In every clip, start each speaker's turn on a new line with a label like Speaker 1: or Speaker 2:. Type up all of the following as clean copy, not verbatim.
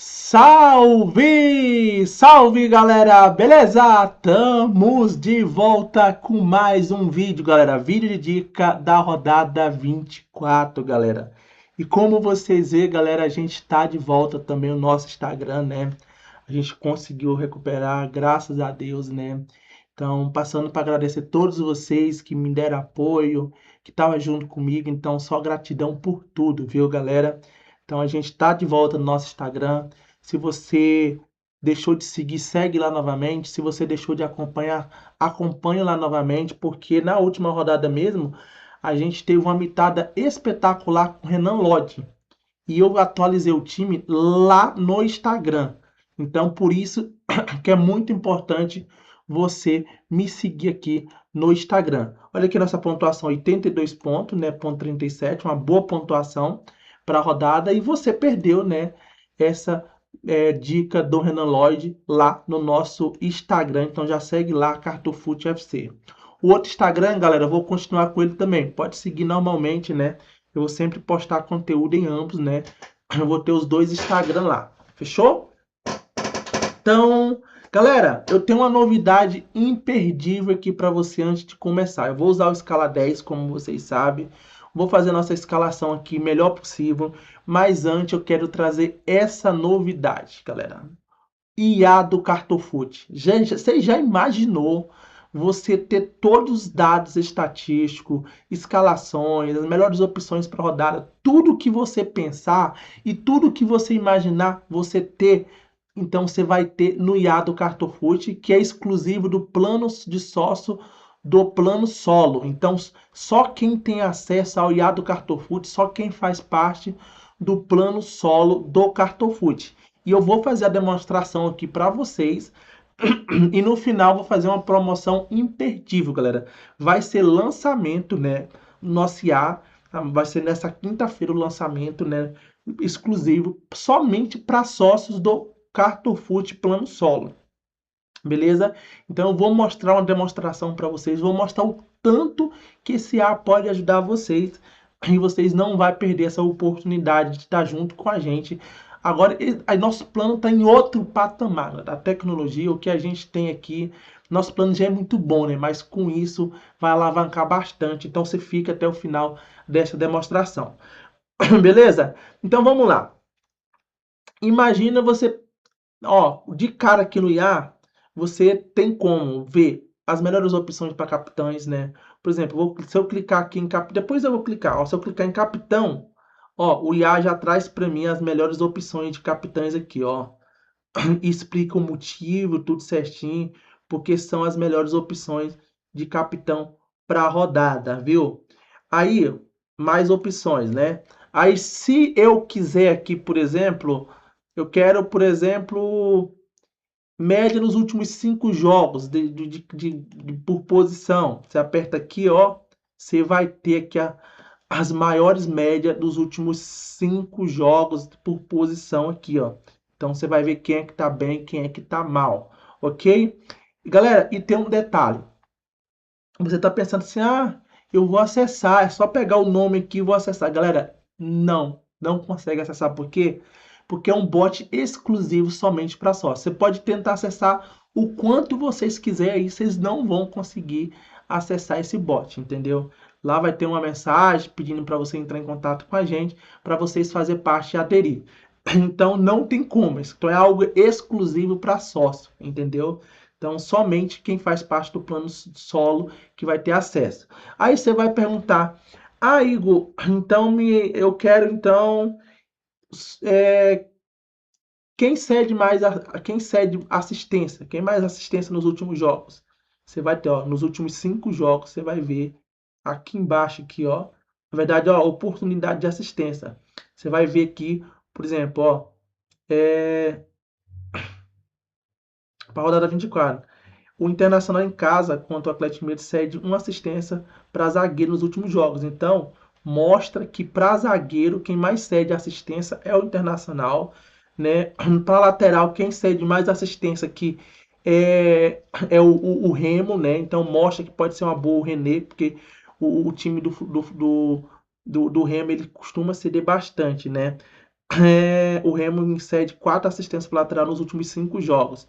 Speaker 1: Salve! Salve, galera! Beleza? Estamos de volta com mais um vídeo, galera. Vídeo de dica da rodada 24, galera. E como vocês vê, galera, a gente está de volta também no nosso Instagram, né? A gente conseguiu recuperar, graças a Deus, né? Então, passando para agradecer todos vocês que me deram apoio, que estavam junto comigo. Então, só gratidão por tudo, viu, galera? Então, a gente está de volta no nosso Instagram. Se você deixou de seguir, segue lá novamente. Se você deixou de acompanhar, acompanhe lá novamente, porque na última rodada mesmo, a gente teve uma mitada espetacular com o Renan Lodge. E eu atualizei o time lá no Instagram. Então, por isso que é muito importante você me seguir aqui no Instagram. Olha aqui nossa pontuação, 82 pontos, né? Ponto 37, uma boa pontuação para a rodada. E você perdeu, né? Essa dica do Renan Lloyd lá no nosso Instagram. Então já segue lá, Cartofute FC. O outro Instagram, galera, eu vou continuar com ele também. Pode seguir normalmente, né? Eu vou sempre postar conteúdo em ambos, né? Eu vou ter os dois Instagram lá. Fechou? Então, galera, eu tenho uma novidade imperdível aqui para você antes de começar. Eu vou usar o escala 10, como vocês sabem. Vou fazer a nossa escalação aqui melhor possível, mas antes eu quero trazer essa novidade, galera. IA do Cartofute. Gente, você já imaginou você ter todos os dados estatísticos, escalações, as melhores opções para rodada, tudo que você pensar e tudo que você imaginar você ter, então você vai ter no IA do Cartofute, que é exclusivo do plano de sócio do plano solo. Então, só quem tem acesso ao IA do Cartofute, só quem faz parte do plano solo do Cartofute. E eu vou fazer a demonstração aqui para vocês. E no final vou fazer uma promoção imperdível, galera. Vai ser lançamento, né? Nosso IA. Vai ser nessa quinta-feira o lançamento, né? Exclusivo somente para sócios do Cartofute Plano Solo. Beleza? Então eu vou mostrar uma demonstração para vocês. Vou mostrar o tanto que esse IA pode ajudar vocês. E vocês não vão perder essa oportunidade de estar junto com a gente. Agora, nosso plano está em outro patamar, né? Da tecnologia, o que a gente tem aqui. Nosso plano já é muito bom, né? Mas com isso vai alavancar bastante. Então você fica até o final dessa demonstração. Beleza? Então vamos lá. Imagina você, ó, de cara aqui no IA, você tem como ver as melhores opções para capitães, né? Por exemplo, se eu clicar aqui em capitão, depois eu vou clicar, ó, se eu clicar em capitão, ó, o IA já traz para mim as melhores opções de capitães aqui, ó. Explica o motivo, tudo certinho, porque são as melhores opções de capitão para a rodada, viu? Aí, mais opções, né? Aí, se eu quiser aqui, por exemplo, eu quero, por exemplo, média nos últimos 5 jogos por posição. Você aperta aqui, ó, você vai ter aqui as maiores médias dos últimos 5 jogos por posição aqui, ó. Então você vai ver quem é que tá bem, quem é que tá mal, ok? Galera, e tem um detalhe. Você tá pensando assim, ah, eu vou acessar, é só pegar o nome aqui e vou acessar. Galera, não consegue acessar. Por quê? Porque é um bot exclusivo somente para sócios. Você pode tentar acessar o quanto vocês quiserem, aí vocês não vão conseguir acessar esse bot, entendeu? Lá vai ter uma mensagem pedindo para você entrar em contato com a gente, para vocês fazer parte e aderir. Então não tem como, isso é algo exclusivo para sócio, entendeu? Então somente quem faz parte do plano solo que vai ter acesso. Aí você vai perguntar, ah, Igor, então eu quero então quem cede mais quem cede assistência, quem mais assistência nos últimos jogos? Você vai ter, ó, nos últimos 5 jogos, você vai ver aqui embaixo aqui, ó, na verdade, ó, oportunidade de assistência. Você vai ver aqui, por exemplo, ó, para a rodada 24. O Internacional em casa contra o Atlético Mineiro cede uma assistência para zagueiro nos últimos jogos. Então, mostra que para zagueiro, quem mais cede assistência é o Internacional. Né? Para lateral, quem cede mais assistência aqui é o Remo. Né? Então, mostra que pode ser uma boa o René, porque o time do Remo ele costuma ceder bastante. Né? o Remo cede 4 assistências para lateral nos últimos 5 jogos.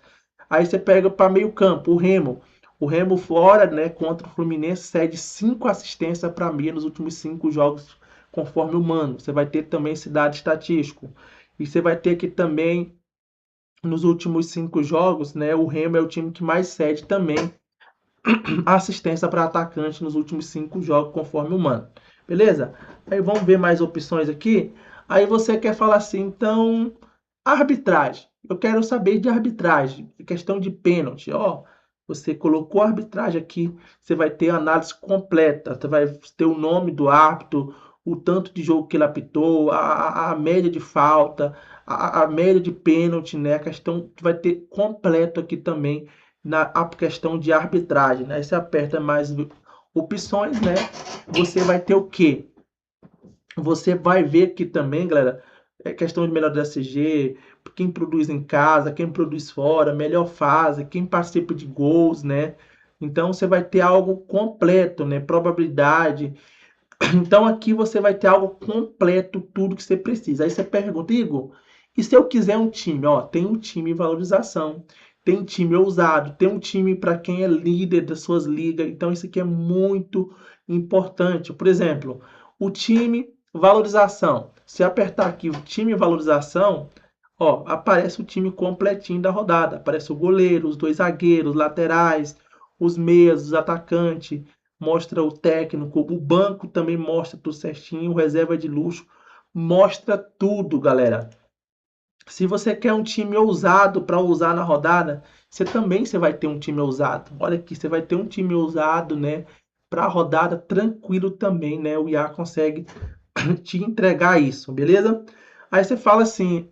Speaker 1: Aí você pega para meio campo, o Remo. O Remo fora, né, contra o Fluminense, cede 5 assistências para meia nos últimos 5 jogos, conforme o Mano. Você vai ter também esse dado estatístico. E você vai ter aqui também, nos últimos 5 jogos, né, o Remo é o time que mais cede também assistência para atacante nos últimos 5 jogos, conforme o Mano. Beleza? Aí vamos ver mais opções aqui. Aí você quer falar assim, então, arbitragem. Eu quero saber de arbitragem, questão de pênalti. Ó, você colocou a arbitragem aqui, você vai ter a análise completa, você vai ter o nome do árbitro, o tanto de jogo que ele apitou, a média de falta, a média de pênalti, né? A questão vai ter completo aqui também na a questão de arbitragem, né? Aí você aperta mais opções, né? Você vai ter o quê? Você vai ver aqui também, galera, questão de melhor do SG, quem produz em casa, quem produz fora, melhor fase, quem participa de gols, né? Então você vai ter algo completo, né? Probabilidade. Então aqui você vai ter algo completo, tudo que você precisa. Aí você pergunta, Igor, e se eu quiser um time? Ó, tem um time valorização, tem um time ousado, tem um time para quem é líder das suas ligas. Então isso aqui é muito importante. Por exemplo, o time valorização. Se apertar aqui o time valorização, ó, aparece o time completinho da rodada. Aparece o goleiro, os 2 zagueiros, laterais, os meias, os atacantes, mostra o técnico, o banco também mostra tudo certinho, o reserva de luxo, mostra tudo, galera. Se você quer um time ousado para usar na rodada, você vai ter um time ousado. Olha aqui, você vai ter um time ousado, né? Para a rodada tranquilo também, né? O IA consegue te entregar isso, beleza? Aí você fala assim,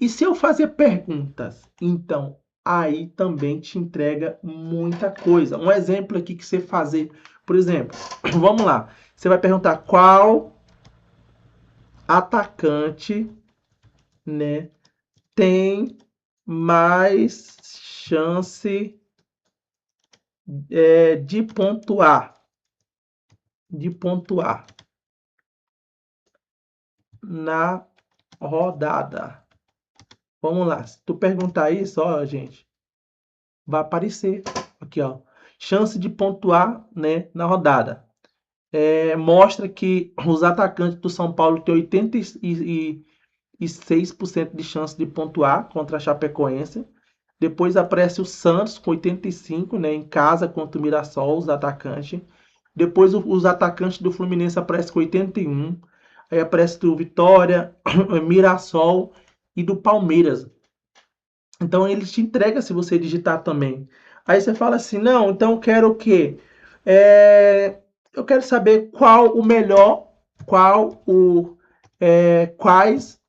Speaker 1: e se eu fazer perguntas? Então, aí também te entrega muita coisa. Um exemplo aqui que você fazer, por exemplo, vamos lá. Você vai perguntar qual atacante, né, tem mais chance de pontuar na rodada. Vamos lá. Se tu perguntar isso, ó, gente, vai aparecer aqui, ó, chance de pontuar, né, na rodada. Mostra que os atacantes do São Paulo têm 86% de chance de pontuar contra a Chapecoense. Depois aparece o Santos com 85%, né, em casa contra o Mirassol, os atacantes. Depois os atacantes do Fluminense aparecem com 81%. Aí aparece do Vitória, Mirassol e do Palmeiras. Então ele te entrega se você digitar também. Aí você fala assim, não, então eu quero o quê? Eu quero saber qual o melhor, quais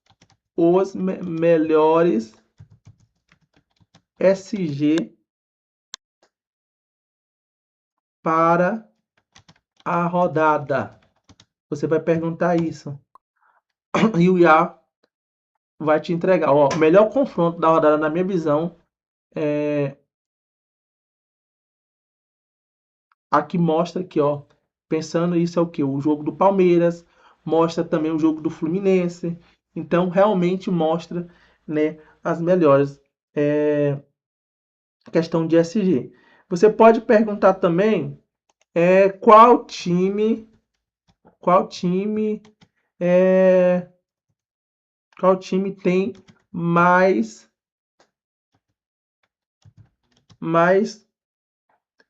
Speaker 1: os melhores SG para a rodada. Você vai perguntar isso. E o IA vai te entregar. Ó, o melhor confronto da rodada, na minha visão, aqui mostra aqui, ó. Pensando isso é o que? O jogo do Palmeiras, mostra também o jogo do Fluminense. Então, realmente mostra, né, as melhores. Questão de SG. Você pode perguntar também qual time tem mais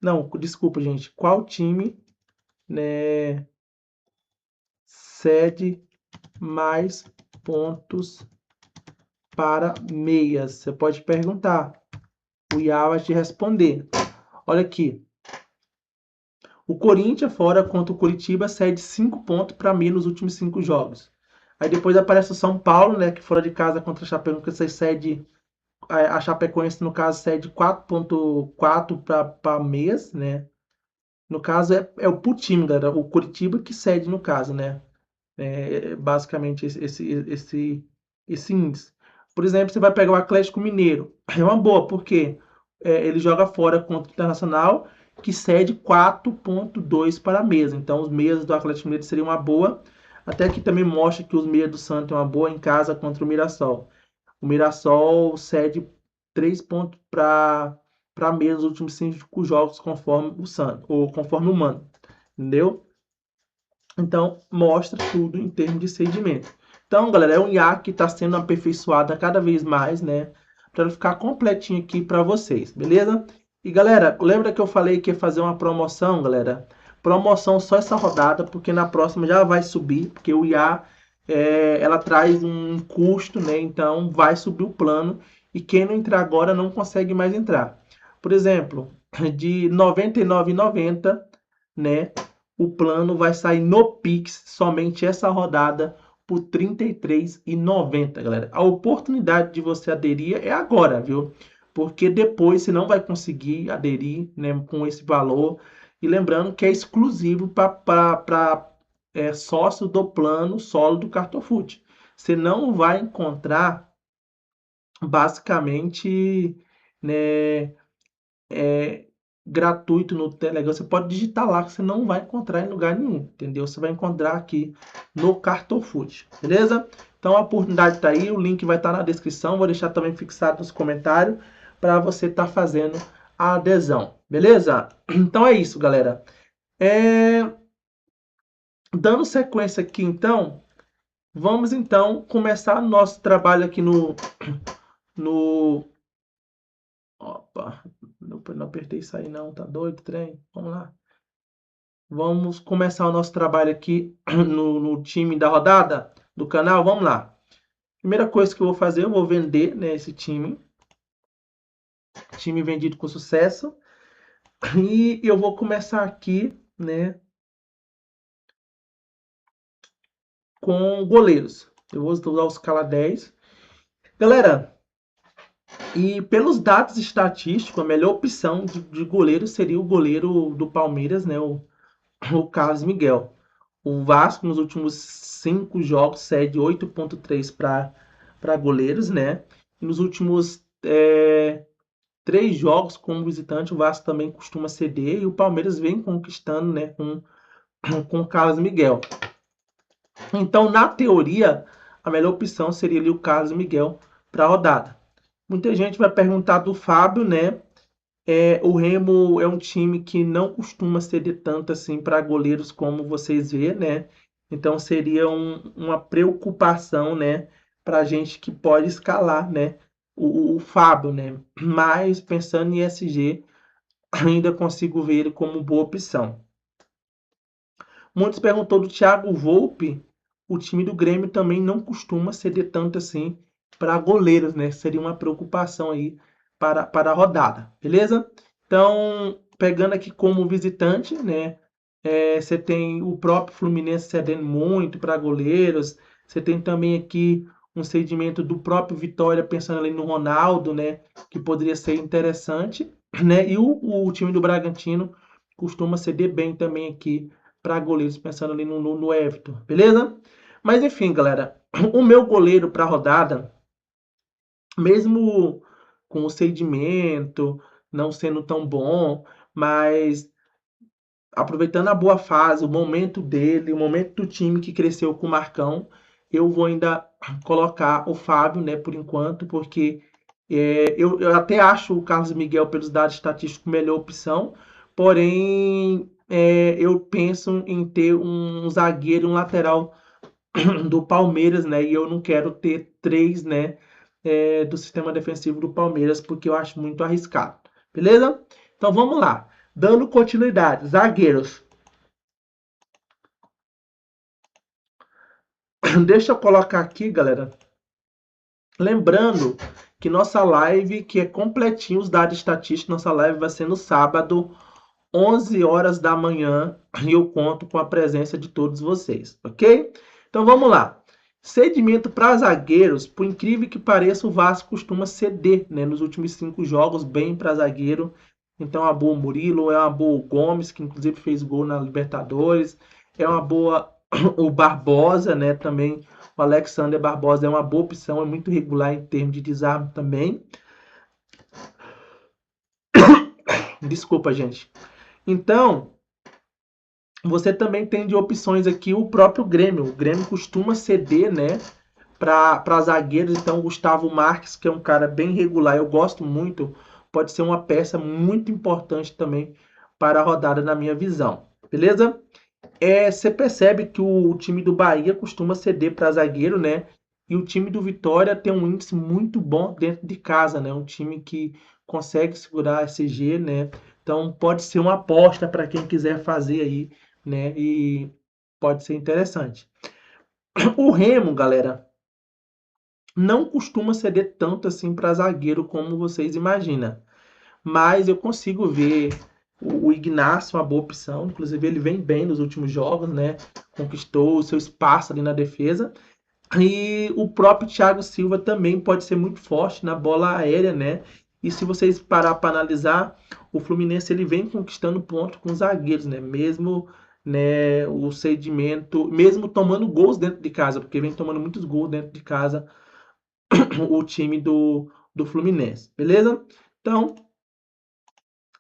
Speaker 1: não, desculpa, gente. Qual time, né, cede mais pontos para meias? Você pode perguntar. O IA vai te responder. Olha aqui. O Corinthians, fora contra o Curitiba, cede 5 pontos para meia nos últimos 5 jogos. Aí depois aparece o São Paulo, né, que fora de casa contra a Chapecoense cede, a Chapecoense, no caso, cede 4,4 para meias, né? No caso, é o pro time, galera. O Curitiba que cede, no caso, né? Basicamente esse índice. Por exemplo, você vai pegar o Atlético Mineiro. É uma boa, porque ele joga fora contra o Internacional, que cede 4,2 para a mesa. Então, os meias do Atlético Mineiro seriam uma boa. Até aqui também mostra que os meias do Santos é uma boa em casa contra o Mirassol. O Mirassol cede 3 pontos para meia nos últimos 5 jogos conforme o Santos, ou conforme o Mano. Entendeu? Então, mostra tudo em termos de cedimento. Então, galera, é um IA que está sendo aperfeiçoado cada vez mais, né? Para ficar completinho aqui para vocês, beleza? E, galera, lembra que eu falei que ia fazer uma promoção, galera? Promoção só essa rodada, porque na próxima já vai subir, porque o IA, ela traz um custo, né? Então, vai subir o plano. E quem não entrar agora não consegue mais entrar. Por exemplo, de R$ 99,90, né? O plano vai sair no Pix somente essa rodada por R$ 33,90, galera. A oportunidade de você aderir é agora, viu? Porque depois você não vai conseguir aderir, né, com esse valor. E lembrando que é exclusivo para sócio do plano solo do Cartofute. Você não vai encontrar basicamente, né, gratuito no Telegram. Você pode digitar lá que você não vai encontrar em lugar nenhum, entendeu? Você vai encontrar aqui no Cartofood, beleza? Então a oportunidade está aí, o link vai estar na descrição, vou deixar também fixado nos comentários para você estar fazendo a adesão, beleza? Então é isso, galera. Dando sequência aqui, então, vamos então começar nosso trabalho aqui no... Opa, não apertei isso aí não, tá doido, trem? Vamos lá. Vamos começar o nosso trabalho aqui no time da rodada do canal. Vamos lá. Primeira coisa que eu vou fazer, eu vou vender, né, esse time. Time vendido com sucesso. E eu vou começar aqui, né, com goleiros. Eu vou usar o escala 10. Galera, e pelos dados estatísticos, a melhor opção de goleiro seria o goleiro do Palmeiras, né, o Carlos Miguel. O Vasco, nos últimos 5 jogos, cede 8,3 para goleiros, né? E nos últimos 3 jogos como visitante, o Vasco também costuma ceder e o Palmeiras vem conquistando, né, com o Carlos Miguel. Então, na teoria, a melhor opção seria ali o Carlos Miguel para a rodada. Muita gente vai perguntar do Fábio, né? O Remo é um time que não costuma ceder tanto assim para goleiros como vocês vê, né? Então seria uma preocupação, né, para a gente que pode escalar, né, o Fábio, né? Mas pensando em SG, ainda consigo ver ele como boa opção. Muitos perguntou do Thiago Volpe. O time do Grêmio também não costuma ceder tanto assim para goleiros, né? Seria uma preocupação aí para a rodada, beleza? Então, pegando aqui como visitante, né? Você tem o próprio Fluminense cedendo muito para goleiros. Você tem também aqui um cedimento do próprio Vitória, pensando ali no Ronaldo, né? Que poderia ser interessante, né? E o time do Bragantino costuma ceder bem também aqui para goleiros, pensando ali no Everton, beleza? Mas enfim, galera, o meu goleiro para a rodada, mesmo com o cedimento não sendo tão bom, mas aproveitando a boa fase, o momento dele, o momento do time que cresceu com o Marcão, eu vou ainda colocar o Fábio, né, por enquanto, porque eu até acho o Carlos Miguel, pelos dados estatísticos, melhor opção, porém eu penso em ter um zagueiro, um lateral do Palmeiras, né, e eu não quero ter 3, né, do sistema defensivo do Palmeiras, porque eu acho muito arriscado, beleza? Então vamos lá, dando continuidade, zagueiros. Deixa eu colocar aqui, galera, lembrando que nossa live, que é completinho os dados estatísticos, nossa live vai ser no sábado, 11 horas da manhã, e eu conto com a presença de todos vocês, ok? Então vamos lá. Cedimento para zagueiros, por incrível que pareça, o Vasco costuma ceder, né, nos últimos 5 jogos, bem para zagueiro. Então é uma boa o Murilo, é uma boa o Gomes, que inclusive fez gol na Libertadores, é uma boa o Barbosa, né, também o Alexander Barbosa é uma boa opção, é muito regular em termos de desarme também. Desculpa, gente. Então, Você também tem de opções aqui o próprio Grêmio. O Grêmio costuma ceder, né, para zagueiros. Então, o Gustavo Marques, que é um cara bem regular, eu gosto muito, pode ser uma peça muito importante também para a rodada, na minha visão. Beleza? Você percebe que o time do Bahia costuma ceder para zagueiro, né? E o time do Vitória tem um índice muito bom dentro de casa, né? Um time que consegue segurar a SG, né? Então pode ser uma aposta para quem quiser fazer aí, né? E pode ser interessante. O Remo, galera, não costuma ceder tanto assim para zagueiro como vocês imaginam. Mas eu consigo ver o Ignacio uma boa opção. Inclusive, ele vem bem nos últimos jogos, né? Conquistou o seu espaço ali na defesa. E o próprio Thiago Silva também pode ser muito forte na bola aérea, né? E se vocês parar para analisar, o Fluminense ele vem conquistando pontos com os zagueiros, né? Mesmo, né, o cedimento, mesmo tomando gols dentro de casa, porque vem tomando muitos gols dentro de casa o time do Fluminense, beleza? Então,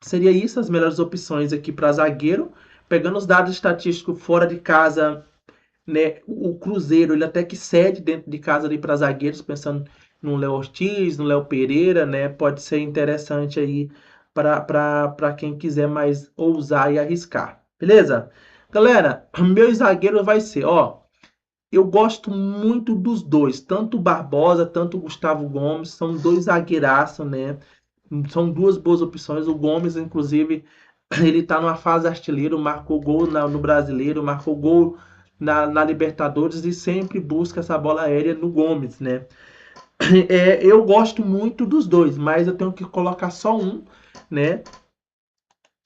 Speaker 1: seria isso as melhores opções aqui para zagueiro. Pegando os dados estatísticos fora de casa, né, o Cruzeiro ele até que cede dentro de casa ali para zagueiros, pensando no Léo Ortiz, no Léo Pereira, né? Pode ser interessante aí para quem quiser mais ousar e arriscar. Beleza? Galera, meu zagueiro vai ser, ó, eu gosto muito dos dois, tanto o Barbosa, tanto o Gustavo Gomes, são dois zagueiraços, né? São duas boas opções. O Gomes, inclusive, ele tá numa fase artilheiro, marcou gol no Brasileiro, marcou gol na Libertadores e sempre busca essa bola aérea no Gomes, né? Eu gosto muito dos dois, mas eu tenho que colocar só um, né?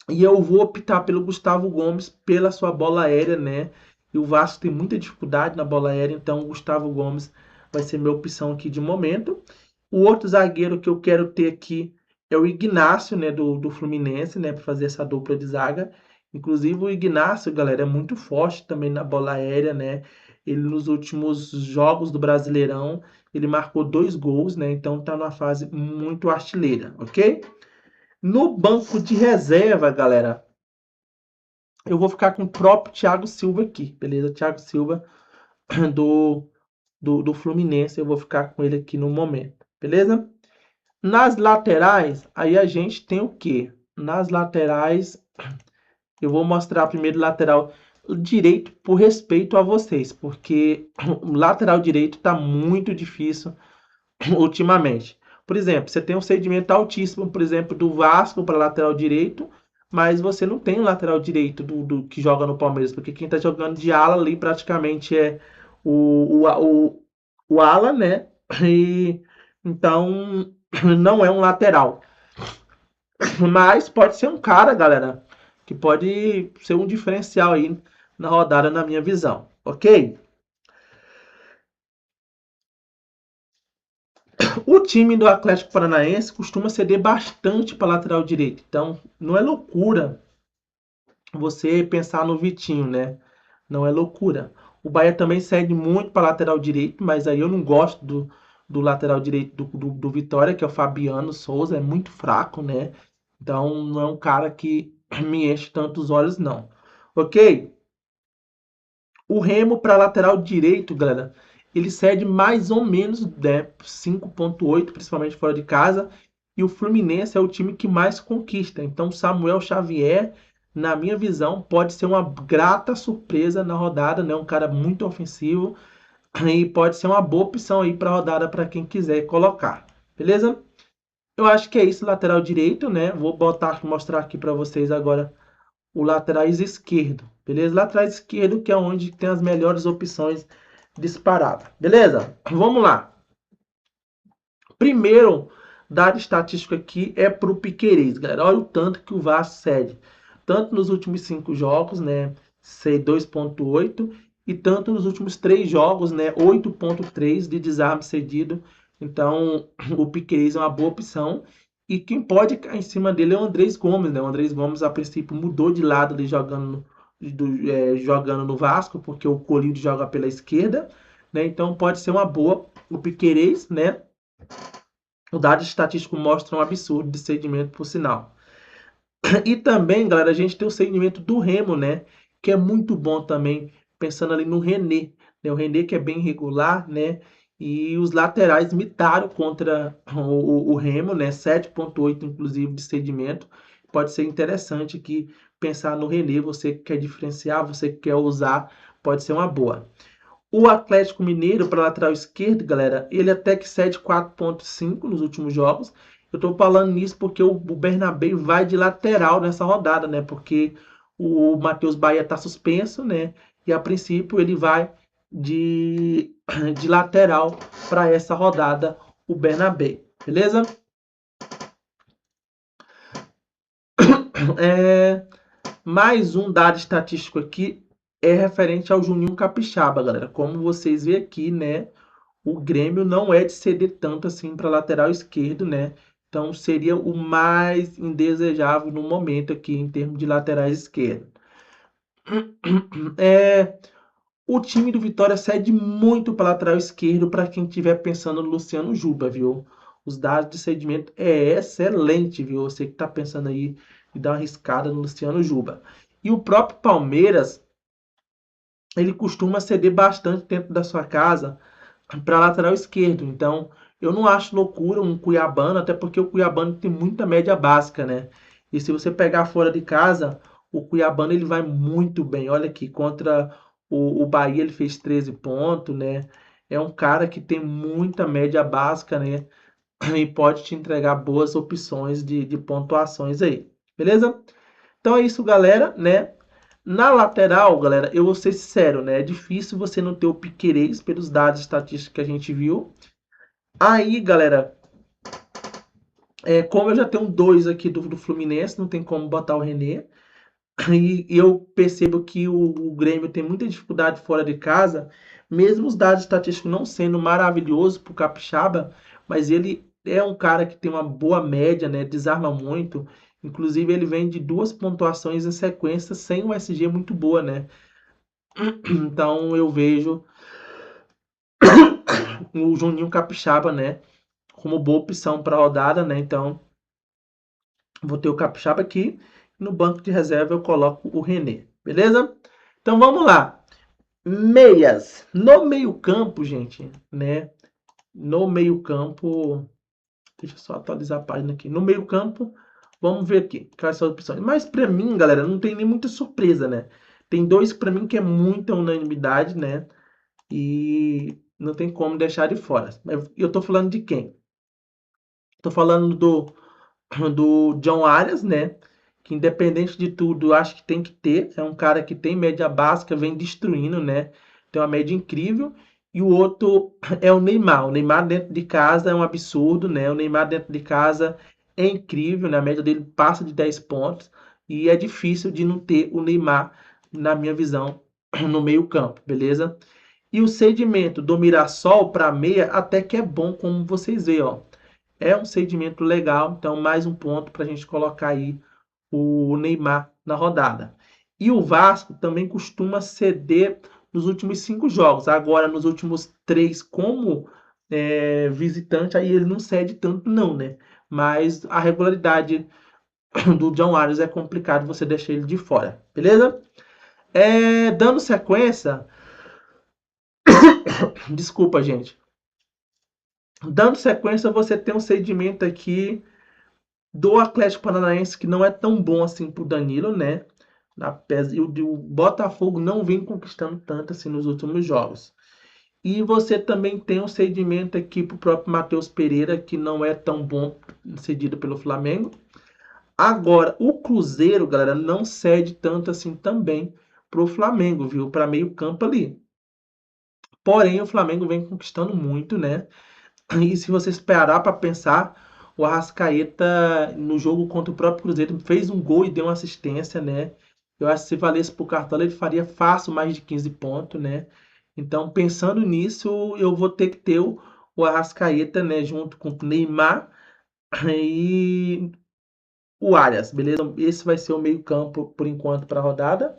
Speaker 1: E eu vou optar pelo Gustavo Gomes pela sua bola aérea, né? E o Vasco tem muita dificuldade na bola aérea, então o Gustavo Gomes vai ser minha opção aqui de momento. O outro zagueiro que eu quero ter aqui é o Ignacio, né, do Fluminense, né, para fazer essa dupla de zaga. Inclusive o Ignacio, galera, é muito forte também na bola aérea, né? Ele nos últimos jogos do Brasileirão, ele marcou 2 gols, né? Então tá numa fase muito artilheira, ok? No banco de reserva, galera, eu vou ficar com o próprio Thiago Silva aqui, beleza? Thiago Silva do, do Fluminense, eu vou ficar com ele aqui no momento, beleza? Nas laterais, aí a gente tem o quê? Nas laterais, eu vou mostrar primeiro o lateral direito por respeito a vocês, porque o lateral direito tá muito difícil ultimamente. Por exemplo, você tem um cedimento altíssimo, por exemplo, do Vasco para lateral direito, mas você não tem um lateral direito do que joga no Palmeiras, porque quem está jogando de ala ali praticamente é o ala, né? E então não é um lateral. Mas pode ser um cara, galera, que pode ser um diferencial aí na rodada, na minha visão, ok? O time do Atlético Paranaense costuma ceder bastante para lateral direito, então não é loucura você pensar no Vitinho, né? Não é loucura. O Bahia também cede muito para lateral direito, mas aí eu não gosto do lateral direito do Vitória, que é o Fabiano Souza, é muito fraco, né? Então não é um cara que me enche tanto os olhos, não. Ok? O Remo para lateral direito, galera, ele cede mais ou menos, né, 5,8, principalmente fora de casa. E o Fluminense é o time que mais conquista. Então, Samuel Xavier, na minha visão, pode ser uma grata surpresa na rodada, né? Um cara muito ofensivo e pode ser uma boa opção aí para a rodada para quem quiser colocar. Beleza? Eu acho que é isso, lateral direito, né? Vou mostrar aqui para vocês agora o laterais esquerdo, beleza? Lateral esquerdo que é onde tem as melhores opções disparadas, beleza? Vamos lá. Primeiro dado estatístico aqui é para o Piquerez, galera. Olha o tanto que o Vasco cede. Tanto nos últimos 5 jogos, né? 2,8 e tanto nos últimos 3 jogos, né? 8,3 de desarme cedido. Então, o Piquerez é uma boa opção. E quem pode cair em cima dele é o Andrés Gomes, né? O Andrés Gomes, a princípio, mudou de lado ali jogando no Vasco, porque o Colírio joga pela esquerda, né? Então, pode ser uma boa. O Piquerez, né? O dado estatístico mostra um absurdo de cedimento, por sinal. E também, galera, a gente tem o segmento do Remo, né? que é muito bom também, pensando ali no René, né? O René que é bem regular, né? E os laterais imitaram contra o Remo, né? 7,8 inclusive de cedimento. Pode ser interessante aqui pensar no René, você que quer diferenciar, você que quer usar, pode ser uma boa. O Atlético Mineiro para lateral esquerdo, galera, ele até que cede 4,5 nos últimos jogos. Eu tô falando nisso porque o Bernabé vai de lateral nessa rodada, né? Porque o Matheus Bahia tá suspenso, né? E a princípio ele vai de, de lateral para essa rodada, o Bernabé, beleza? Mais um dado estatístico aqui é referente ao Juninho Capixaba, galera. Como vocês veem aqui, né? O Grêmio não é de ceder tanto assim para lateral esquerdo, né? Então seria o mais indesejável no momento aqui em termos de laterais esquerdos. O time do Vitória cede muito para lateral esquerdo para quem estiver pensando no Luciano Juba, viu? Os dados de cedimento é excelente, viu? Você que está pensando aí em dar uma arriscada no Luciano Juba. E o próprio Palmeiras, ele costuma ceder bastante dentro da sua casa para lateral esquerdo. Então, eu não acho loucura um Cuiabano, até porque o Cuiabano tem muita média básica, né? E se você pegar fora de casa, o Cuiabano ele vai muito bem. Olha aqui, contra o Bahia ele fez 13 pontos, né? É um cara que tem muita média básica, né? E pode te entregar boas opções de pontuações aí. Beleza? Então é isso, galera, né? Na lateral, galera, eu vou ser sincero, né? É difícil você não ter o Piquerez pelos dados estatísticos que a gente viu. Aí, galera, como eu já tenho dois aqui do Fluminense, não tem como botar o René. E eu percebo que o Grêmio tem muita dificuldade fora de casa, mesmo os dados estatísticos não sendo maravilhosos para o Capixaba, mas ele é um cara que tem uma boa média, né? Desarma muito. Inclusive, ele vem de duas pontuações em sequência sem uma SG muito boa, né? Então eu vejo o Juninho Capixaba, né, como boa opção para a rodada, né? Então vou ter o Capixaba aqui. No banco de reserva eu coloco o René, beleza? Então vamos lá. Meias. No meio-campo, gente, né? No meio-campo. Deixa eu só atualizar a página aqui. No meio-campo, vamos ver aqui quais são as opções. Mas para mim, galera, não tem nem muita surpresa, né? Tem dois para mim que é muita unanimidade, né? E não tem como deixar de fora. Eu tô falando de quem? Tô falando do John Arias, né? Que independente de tudo, eu acho que tem que ter. É um cara que tem média básica, vem destruindo, né? Tem uma média incrível. E o outro é o Neymar. O Neymar dentro de casa é um absurdo, né? O Neymar dentro de casa é incrível, né? A média dele passa de 10 pontos. E é difícil de não ter o Neymar, na minha visão, no meio-campo, beleza? E o cedimento do Mirassol para meia até que é bom, como vocês veem, ó. É um cedimento legal, então mais um ponto para a gente colocar aí o Neymar na rodada. E o Vasco também costuma ceder nos últimos 5 jogos. Agora, nos últimos 3, como visitante, aí ele não cede tanto não, né? Mas a regularidade do John Arias é complicado você deixar ele de fora, beleza? Dando sequência, desculpa, gente. Dando sequência, você tem um cedimento aqui do Atlético Paranaense que não é tão bom assim pro Danilo, né? E o Botafogo não vem conquistando tanto assim nos últimos jogos. E você também tem um cedimento aqui pro próprio Matheus Pereira, que não é tão bom cedido pelo Flamengo. Agora, o Cruzeiro, galera, não cede tanto assim também pro Flamengo, viu? Para meio campo ali. Porém, o Flamengo vem conquistando muito, né? E se você esperar para pensar, o Arrascaeta no jogo contra o próprio Cruzeiro fez um gol e deu uma assistência, né? Eu acho que se valesse por cartão ele faria fácil mais de 15 pontos, né? Então, pensando nisso, eu vou ter que ter o Arrascaeta, né, junto com o Neymar e o Arias, beleza? Esse vai ser o meio-campo por enquanto para a rodada.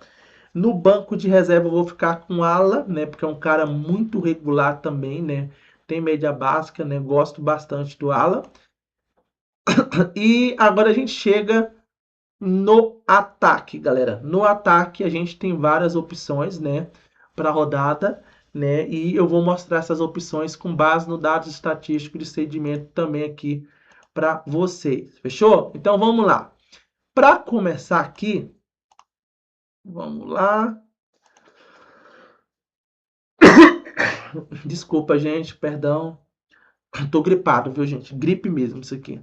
Speaker 1: No banco de reserva eu vou ficar com o Ala, né? Porque é um cara muito regular também, né? Tem média básica, né? Gosto bastante do Ala. E agora a gente chega no ataque, galera. No ataque a gente tem várias opções, né, para rodada, né? E eu vou mostrar essas opções com base no dados estatísticos de cedimento também aqui para vocês. Fechou? Então vamos lá. Para começar aqui, vamos lá. Desculpa, gente, perdão. Tô gripado, viu, gente? Gripe mesmo isso aqui.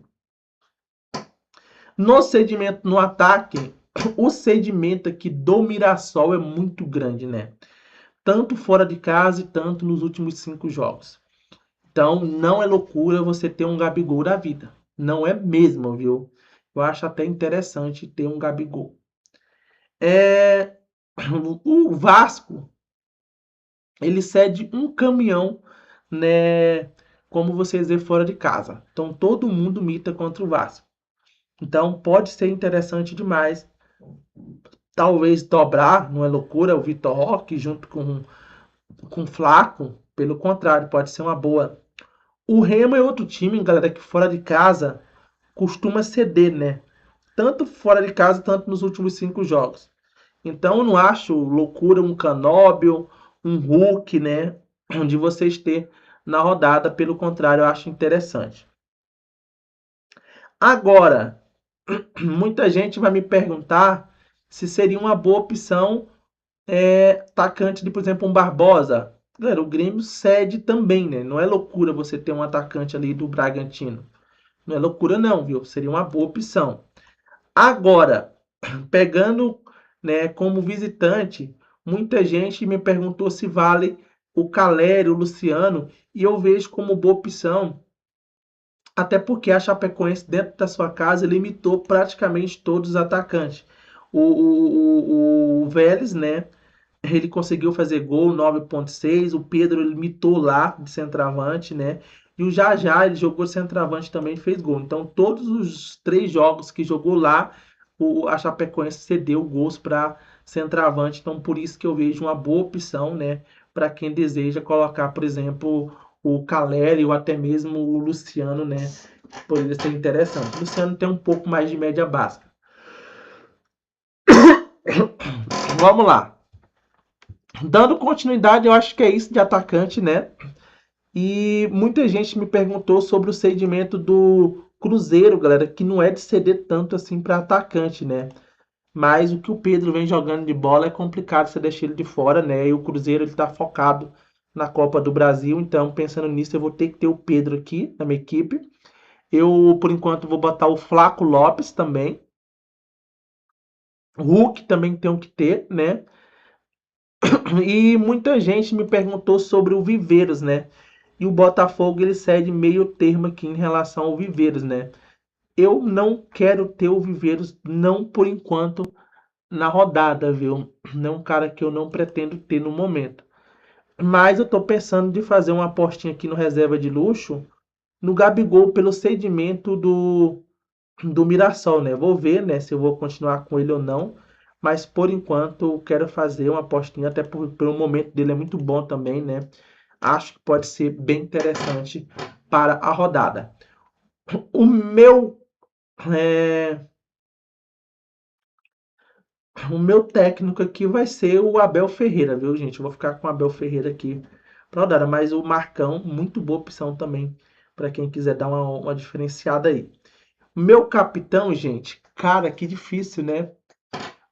Speaker 1: No cedimento no ataque, o cedimento aqui do Mirassol é muito grande, né? Tanto fora de casa e tanto nos últimos 5 jogos. Então, não é loucura você ter um Gabigol da vida. Não é mesmo, viu? Eu acho até interessante ter um Gabigol. O Vasco, ele cede um caminhão, né? Como vocês vê fora de casa. Então, todo mundo mita contra o Vasco. Então, pode ser interessante demais. Talvez dobrar, não é loucura, o Vitor Roque junto com o Flaco. Pelo contrário, pode ser uma boa. O Remo é outro time, galera, que fora de casa costuma ceder, né? Tanto fora de casa, tanto nos últimos 5 jogos. Então, eu não acho loucura um Canóbio, um Hulk, né? De vocês ter na rodada. Pelo contrário, eu acho interessante. Agora, muita gente vai me perguntar se seria uma boa opção atacante de, por exemplo, um Barbosa. Galera, o Grêmio cede também, né? Não é loucura você ter um atacante ali do Bragantino. Não é loucura não, viu? Seria uma boa opção. Agora, pegando, né, como visitante, muita gente me perguntou se vale o Caleri, o Luciano, e eu vejo como boa opção, até porque a Chapecoense, dentro da sua casa, limitou praticamente todos os atacantes. O Vélez, né, ele conseguiu fazer gol 9,6. O Pedro limitou lá de centroavante, né? E o Jajá, ele jogou centroavante também e fez gol. Então, todos os 3 jogos que jogou lá, a Chapecoense cedeu gols para centroavante. Então, por isso que eu vejo uma boa opção, né? Para quem deseja colocar, por exemplo, o Caleri ou até mesmo o Luciano, né? Poderia ser interessante. O Luciano tem um pouco mais de média básica. Vamos lá. Dando continuidade, eu acho que é isso de atacante, né? E muita gente me perguntou sobre o cedimento do Cruzeiro, galera, que não é de ceder tanto assim para atacante, né? Mas o que o Pedro vem jogando de bola é complicado você deixar ele de fora, né? E o Cruzeiro ele tá focado na Copa do Brasil, então pensando nisso eu vou ter que ter o Pedro aqui na minha equipe. Eu, por enquanto, vou botar o Flaco Lopes também. O Hulk também tem que ter, né? E muita gente me perguntou sobre o Viveiros, né? E o Botafogo ele cede meio termo aqui em relação ao Viveiros, né? Eu não quero ter o Viveiros, não por enquanto, na rodada, viu? Não é um cara que eu não pretendo ter no momento. Mas eu tô pensando de fazer uma apostinha aqui no reserva de luxo, no Gabigol, pelo cedimento do Mirassol, né? Vou ver, né, se eu vou continuar com ele ou não. Mas por enquanto eu quero fazer uma apostinha, até pelo momento dele é muito bom também, né? Acho que pode ser bem interessante para a rodada. O meu é, o meu técnico aqui vai ser o Abel Ferreira, viu, gente? Eu vou ficar com o Abel Ferreira aqui para rodada, mas o Marcão, muito boa opção também para quem quiser dar uma diferenciada aí. Meu capitão, gente, cara, que difícil, né?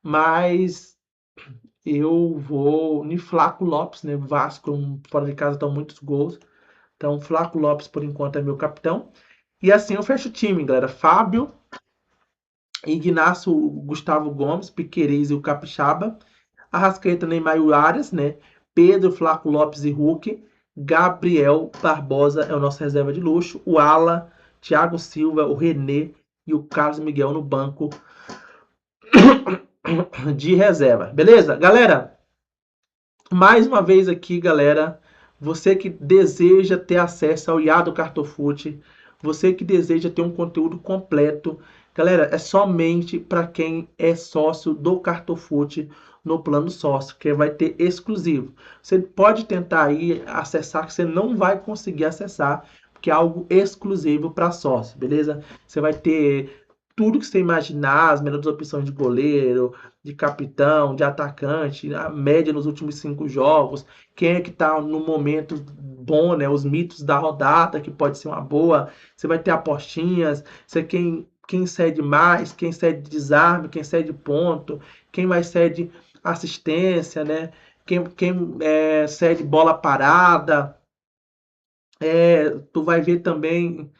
Speaker 1: Mas eu vou no Flaco Lopes, né? Vasco, fora de casa, estão muitos gols. Então, Flaco Lopes, por enquanto, é meu capitão. E assim eu fecho o time, galera. Fábio, Ignacio, Gustavo Gomes, Piquerez e o Capixaba. Arrascaeta, Neymar e o Arias, né? Pedro, Flaco Lopes e Hulk. Gabriel Barbosa é o nosso reserva de luxo. O Ala, Thiago Silva, o René e o Carlos Miguel no banco de reserva. Beleza? Galera, mais uma vez aqui, galera, você que deseja ter acesso ao IA do Cartofute, você que deseja ter um conteúdo completo, galera, é somente para quem é sócio do Cartofute no plano sócio, que vai ter exclusivo. Você pode tentar aí acessar, que você não vai conseguir acessar, porque é algo exclusivo para sócio, beleza? Você vai ter tudo que você imaginar, as melhores opções de goleiro, de capitão, de atacante, a média nos últimos 5 jogos, quem é que tá no momento bom, né? Os mitos da rodada, que pode ser uma boa. Você vai ter apostinhas, você quem cede mais, quem cede desarme, quem cede ponto, quem mais cede assistência, né? Quem cede bola parada. Tu vai ver também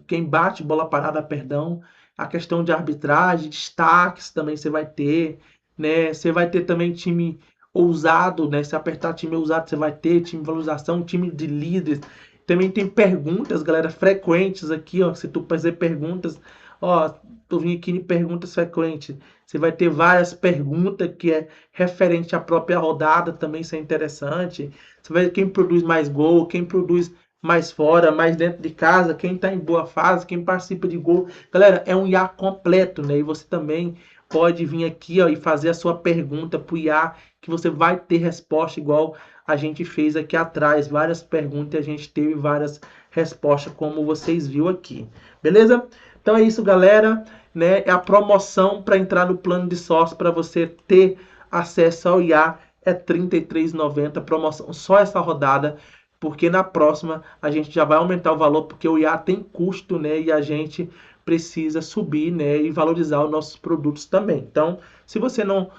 Speaker 1: quem bate bola parada, perdão, a questão de arbitragem, destaques também você vai ter, né? Você vai ter também time ousado, né? Se apertar time ousado, você vai ter time de valorização, time de líderes. Também tem perguntas, galera, frequentes aqui, ó. Se tu fazer perguntas, ó, tu vim aqui em perguntas frequentes. Você vai ter várias perguntas que é referente à própria rodada, também isso é interessante. Você vai ver quem produz mais gol, quem produz mais fora, mais dentro de casa, quem está em boa fase, quem participa de gol. Galera, é um IA completo, né? E você também pode vir aqui, ó, e fazer a sua pergunta para o IA, que você vai ter resposta igual a gente fez aqui atrás. Várias perguntas e a gente teve várias respostas, como vocês viram aqui. Beleza? Então é isso, galera. Né? É a promoção para entrar no plano de sócio para você ter acesso ao IA é R$ 33,90, promoção só essa rodada, porque na próxima a gente já vai aumentar o valor, porque o IA tem custo, né? E a gente precisa subir, né? E valorizar os nossos produtos também. Então, se você não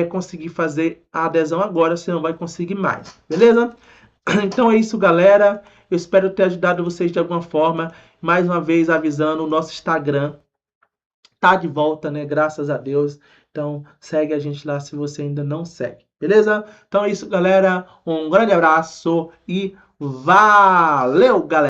Speaker 1: conseguir fazer a adesão agora, você não vai conseguir mais, beleza? Então é isso, galera. Eu espero ter ajudado vocês de alguma forma. Mais uma vez avisando, o nosso Instagram tá de volta, né? Graças a Deus. Então, segue a gente lá se você ainda não segue. Beleza? Então é isso, galera. Um grande abraço e valeu, galera!